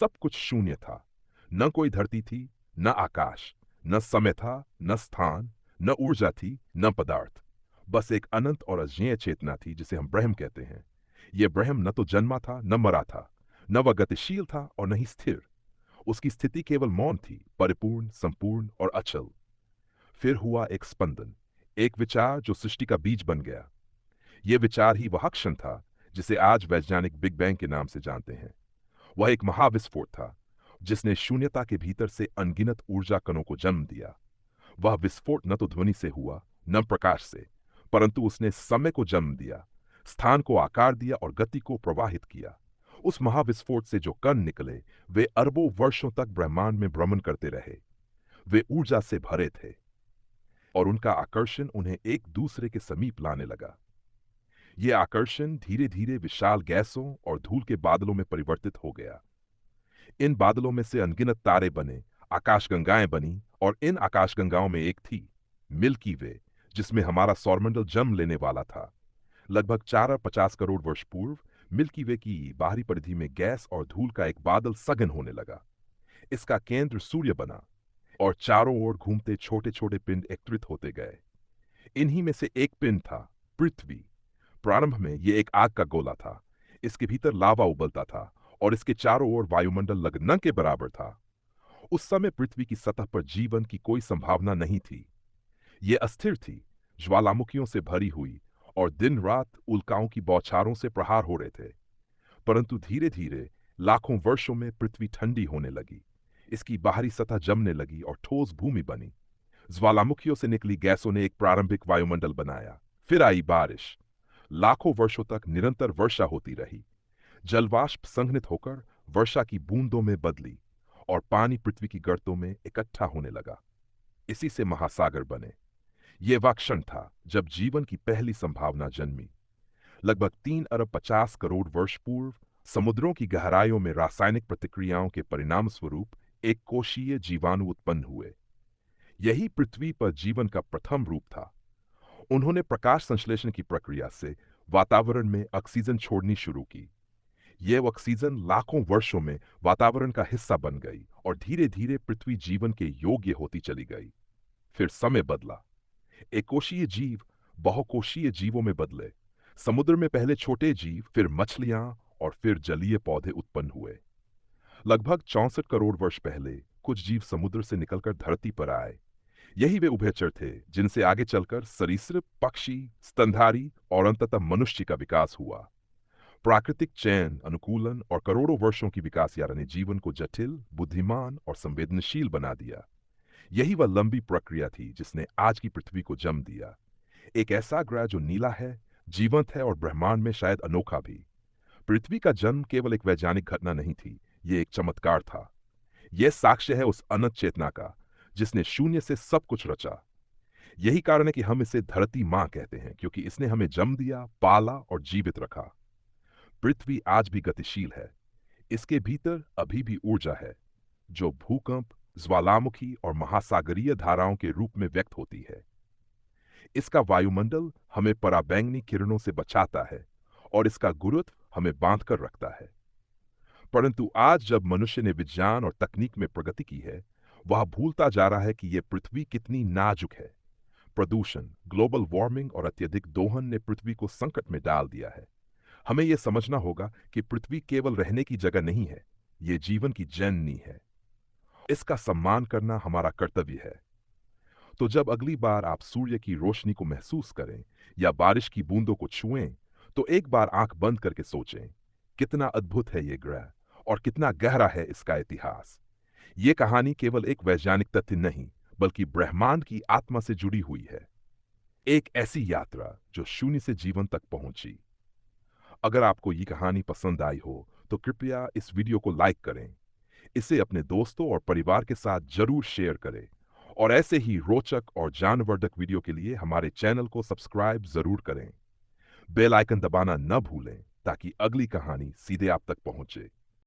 सब कुछ शून्य था। न कोई धरती थी, न आकाश, न समय था, न स्थान, न ऊर्जा थी, न पदार्थ। बस एक अनंत और अजेय चेतना थी जिसे हम ब्रह्म कहते हैं। यह ब्रह्म न तो जन्मा था, न मरा था, न वह गतिशील था और न ही स्थिर। उसकी स्थिति केवल मौन थी, परिपूर्ण, संपूर्ण और अचल। फिर हुआ एक स्पंदन, एक विचार जो सृष्टि का बीज बन गया। यह विचार ही वह क्षण था जिसे आज वैज्ञानिक बिग बैंग के नाम से जानते हैं। वह एक महाविस्फोट था जिसने शून्यता के भीतर से अनगिनत ऊर्जा कणों को जन्म दिया। वह विस्फोट न तो ध्वनि से हुआ, न प्रकाश से, परंतु उसने समय को जन्म दिया, स्थान को आकार दिया और गति को प्रवाहित किया। उस महाविस्फोट से जो कण निकले, वे अरबों वर्षों तक ब्रह्मांड में भ्रमण करते रहे। वे ऊर्जा से भरे थे और उनका आकर्षण उन्हें एक दूसरे के समीप लाने लगा। यह आकर्षण धीरे धीरे विशाल गैसों और धूल के बादलों में परिवर्तित हो गया। इन बादलों में से अनगिनत तारे बने, आकाशगंगाएं बनी और इन आकाशगंगाओं में एक थी मिल्की वे, जिसमें हमारा सौरमंडल जन्म लेने वाला था। लगभग 450 करोड़ वर्ष पूर्व मिल्की वे की बाहरी परिधि में गैस और धूल का एक बादल सघन होने लगा। इसका केंद्र सूर्य बना और चारों ओर घूमते छोटे छोटे पिंड एकत्रित होते गए। इन्हीं में से एक पिंड था पृथ्वी। प्रारंभ में यह एक आग का गोला था। इसके भीतर लावा उबलता था और इसके चारों ओर वायुमंडल लगन के बराबर था। उस समय पृथ्वी की सतह पर जीवन की कोई संभावना नहीं थी। यह अस्थिर थी, ज्वालामुखियों से भरी हुई और दिन रात उल्काओं की बौछारों से प्रहार हो रहे थे। परंतु धीरे धीरे लाखों वर्षों में पृथ्वी ठंडी होने लगी। इसकी बाहरी सतह जमने लगी और ठोस भूमि बनी। ज्वालामुखियों से निकली गैसों ने एक प्रारंभिक वायुमंडल बनाया। फिर आई बारिश। लाखों वर्षों तक निरंतर वर्षा होती रही। जलवाष्प संघनित होकर वर्षा की बूंदों में बदली और पानी पृथ्वी की गर्तों में इकट्ठा होने लगा। इसी से महासागर बने। यह वह क्षण था जब जीवन की पहली संभावना जन्मी। लगभग 3 अरब 50 करोड़ वर्ष पूर्व समुद्रों की गहराइयों में रासायनिक प्रतिक्रियाओं के परिणाम स्वरूप एक कोशीय जीवाणु उत्पन्न हुए। यही पृथ्वी पर जीवन का प्रथम रूप था। उन्होंने प्रकाश संश्लेषण की प्रक्रिया से वातावरण में ऑक्सीजन छोड़नी शुरू की। यह ऑक्सीजन लाखों वर्षों में वातावरण का हिस्सा बन गई और धीरे धीरे पृथ्वी जीवन के योग्य होती चली गई। फिर समय बदला। एकोशीय जीव बहुकोशीय जीवों में बदले। समुद्र में पहले छोटे जीव, फिर मछलियां और फिर जलीय पौधे उत्पन्न हुए। लगभग 64 करोड़ वर्ष पहले कुछ जीव समुद्र से निकलकर धरती पर आए। यही वे उभयचर थे जिनसे आगे चलकर सरीसृप, पक्षी, स्तनधारी और अंततः मनुष्य का विकास हुआ। प्राकृतिक चयन, अनुकूलन और करोड़ों वर्षों की विकास यात्रा ने जीवन को जटिल, बुद्धिमान और संवेदनशील बना दिया। यही वह लंबी प्रक्रिया थी जिसने आज की पृथ्वी को जन्म दिया। एक ऐसा ग्रह जो नीला है, जीवंत है और ब्रह्मांड में शायद अनोखा भी। पृथ्वी का जन्म केवल एक वैज्ञानिक घटना नहीं थी, यह एक चमत्कार था। यह साक्ष्य है उस अनंत चेतना का जिसने शून्य से सब कुछ रचा। यही कारण है कि हम इसे धरती मां कहते हैं, क्योंकि इसने हमें जन्म दिया, पाला और जीवित रखा। पृथ्वी आज भी गतिशील है। इसके भीतर अभी भी ऊर्जा है जो भूकंप, ज्वालामुखी और महासागरीय धाराओं के रूप में व्यक्त होती है। इसका वायुमंडल हमें पराबैंगनी किरणों से बचाता है और इसका गुरुत्व हमें बांधकर रखता है। परंतु आज जब मनुष्य ने विज्ञान और तकनीक में प्रगति की है, वह भूलता जा रहा है कि यह पृथ्वी कितनी नाजुक है। प्रदूषण, ग्लोबल वार्मिंग और अत्यधिक दोहन ने पृथ्वी को संकट में डाल दिया है। हमें यह समझना होगा कि पृथ्वी केवल रहने की जगह नहीं है, यह जीवन की जननी है। इसका सम्मान करना हमारा कर्तव्य है। तो जब अगली बार आप सूर्य की रोशनी को महसूस करें या बारिश की बूंदों को छुएं, तो एक बार आंख बंद करके सोचें, कितना अद्भुत है ये ग्रह और कितना गहरा है इसका इतिहास। ये कहानी केवल एक वैज्ञानिक तथ्य नहीं, बल्कि ब्रह्मांड की आत्मा से जुड़ी हुई है। एक ऐसी यात्रा जो शून्य से जीवन तक पहुंची। अगर आपको ये कहानी पसंद आई हो, तो कृपया इस वीडियो को लाइक करें। इसे अपने दोस्तों और परिवार के साथ जरूर शेयर करें और ऐसे ही रोचक और ज्ञानवर्धक वीडियो के लिए हमारे चैनल को सब्सक्राइब जरूर करें। बेल आइकन दबाना न भूलें ताकि अगली कहानी सीधे आप तक पहुंचे।